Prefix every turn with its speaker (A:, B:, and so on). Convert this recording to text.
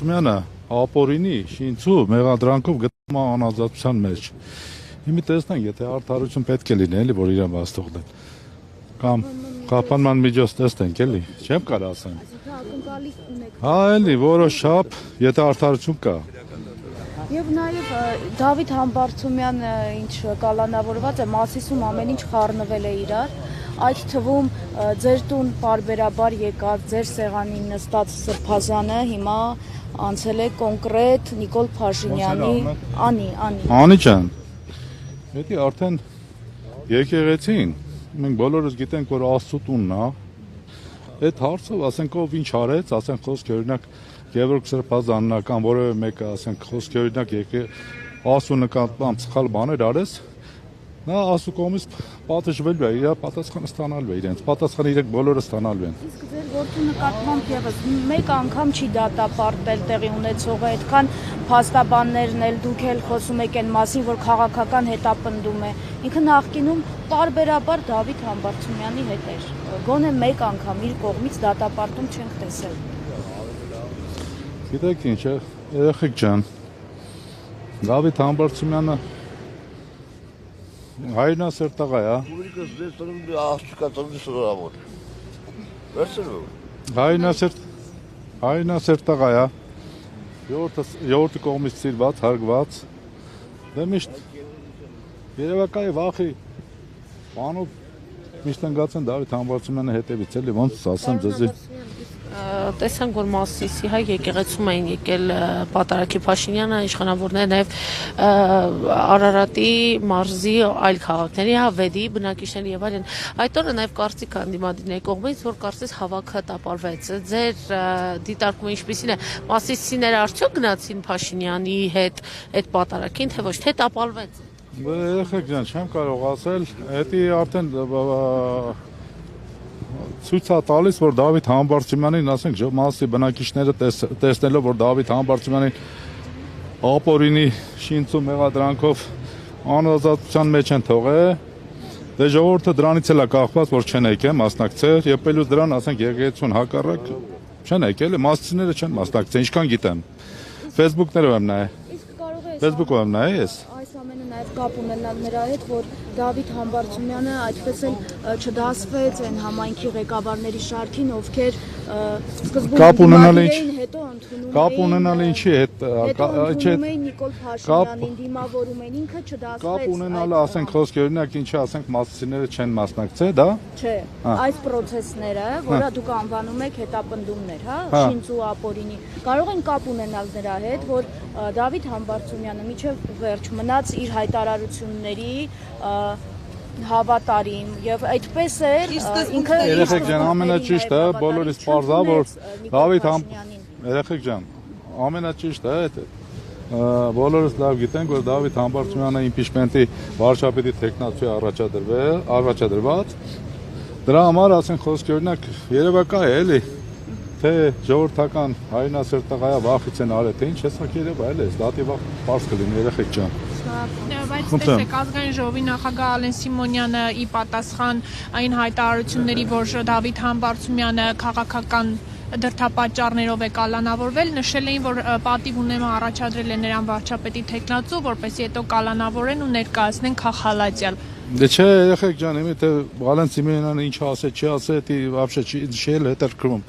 A: Համբարձումյանը ապօրինի շինցու մեղադրանքով գտնում է անազատության մեջ։ Հիմա տեսնենք, եթե արդարություն պետք է լինի, էլի որ իրեն բաց թողնեն։ Կամ կապանման միջոց տեսնենք, էլի, չեմ կարող ասեմ։ Հա, էլի, որոշ չափ, եթե արդարություն կա։
B: Եվ նաև Դավիթ Համբարձումյանը ինչ կալանավորված է, Մասիսում ամեն ինչ խառնվել է իրար, այդ թվում ձեր տուն պարբերաբար եկած ձեր սեղանին նստած Սրբազանը հիմա անցել է կոնկրետ Նիկոլ Փաշինյանի Անի
A: ջան։ Դա արդեն եկեղեցին, մենք բոլորս գիտենք, որ Աստծո տունն է։ Այդ հարցով ասենք ով ինչ արեց, ասենք խոսքը օրինակ Գևորգ Սրբազանն կամ որևէ մեկը, ասենք խոսքը օրինակ Աստծո նկատմամբ սխալ բաներ արեց, նա Աստծո կողմից պատժվելու է, իր պատասխանը ստանալու է իրենց, պատասխանը իրենք բոլորը ստանալու են։
B: Իսկ ձեր որդու նկատմամբ եւս մեկ անգամ չի դատապարտել տեղի ունեցողը, այդքան փաստաբաններն էլ դուք էլ խոսում եք այն մասին, որ քաղաքական հետապնդում է։ Ինքը նախկինում տարբերաբար Դավիթ Համբարձումյանի հետ էր։ Գոնե մեկ անգամ իր կողմից դատապարտում չենք տեսել։
A: Գիտեք ինչ է, երեխեք ջան, Դավիթ Համբարձումյանը հայրենասեր տղա է, հայրենասեր տղա է, ժողովրդի կողմից սիրված, հարգված, դե միշտ երևակայի վախի բանով միշտ ընկած են Դավիթ Համբարձումյանը հետևից, էլի ոնց ասեմ ձեզի։
C: Տեսանք, որ Մասիսի հայ եկեղեցում էին եկել Պատարագի Փաշինյանը, իշխանավորները, նաև Արարատի մարզի այլ քաղաքների, Վեդի բնակիչների եւ այլն։ Այդ օրը նաև կարծիք անդիմադիրների կողմից, որ կարծես հավաքը տապալվեց։ Ձեր դիտարկումը ինչպիսին է։ Մասիսիները արդյոք գնացին Փաշինյանի հետ այդ Պատարագին, թե ոչ, թե տապալվեց։
A: Երեխեք ջան, չեմ կարող ասել, դա արդեն ցույց է տալիս, որ Դավիթ Համբարձումյանին, ասենք, Մասիսի բնակիչները տեսնելով, որ Դավիթ Համբարձումյանին ապօրինի շինցու մեղադրանքով անազատության մեջ են թողել, դե ժողովուրդը դրանից էլ է կախված, որ չեն եկել մասնակցել, եւ պելուց դրան, ասենք, եկեղեցուն հակառակ չեն եկել, մասիսիները չեն մասնակցել, ինչքան գիտեմ։ Facebook-ներով եմ նայել։ Facebook-ով եմ նայել ես։
B: Այս ամենը նաև կապ ունենալ նրա հետ, որ Դավիթ Համբարձումյանը այդպես էլ չդասվեց այն համայնքի ղեկավարների շարքին, ովքեր սկզբում էին, հետո ընդունում էին։
A: Կապ ունենալ ինչի հետ,
B: ընդունում էին Նիկոլ Փաշինյանին, դիմավորում էին, ինքը չդասվեց։
A: Կապ ունենալը, ասենք, խոսքի օրինակ ինչի, ասենք, մասիսիները չեն մասնակցել, դա։
B: Չէ, այս process-ները, որը դուք անվանում եք հետապնդումներ, հա, շինցու ապօրինի, կարող են կապ ունենալ նրա հետ, որ Դավիթ Համբարձումյանը մինչև վերջ մնաց իր հայտարարությունների հավատարիմ եւ այդպես էր ինքը
A: երեխեք ջան, ամենաճիշտը բոլորից պարզ է, որ Դավիթ երեխեք ջան, ամենաճիշտը է, բոլորս լավ գիտենք, որ Դավիթ Համբարձումյանը իմպիչմենտի վարչապետի տեխնացուի առաջադրված, դրա համար, ասենք, խոսքի օրինակ երևակա է, էլի, թե ժողովրդական հայրենասեր տղայա վախից են արել, թե ինչ հեսակ երևա, էլի, դատի վախ պարզ կլինի, երեխեք ջան։
D: Բայց տեսեք, ազգային ժողովի նախագահ Ալեն Սիմոնյանը ի պատասխան այն հայտարարությունների, որ Դավիթ Համբարձումյանը քաղաքական դրդապատճառներով է կալանավորվել, նշել էին, որ պատիվ ունեմը առաջադրել է նրան վարչապետի տեխնացու, որպեսզի հետո կալանավորեն ու ներկայացնեն քաղաքալատյալ։
A: Դե չէ, երեխեք ջան, իմի թե Ալեն Սիմոնյանը ինչ ասել, չի ասել, դա вообще չի հետաքրքրում։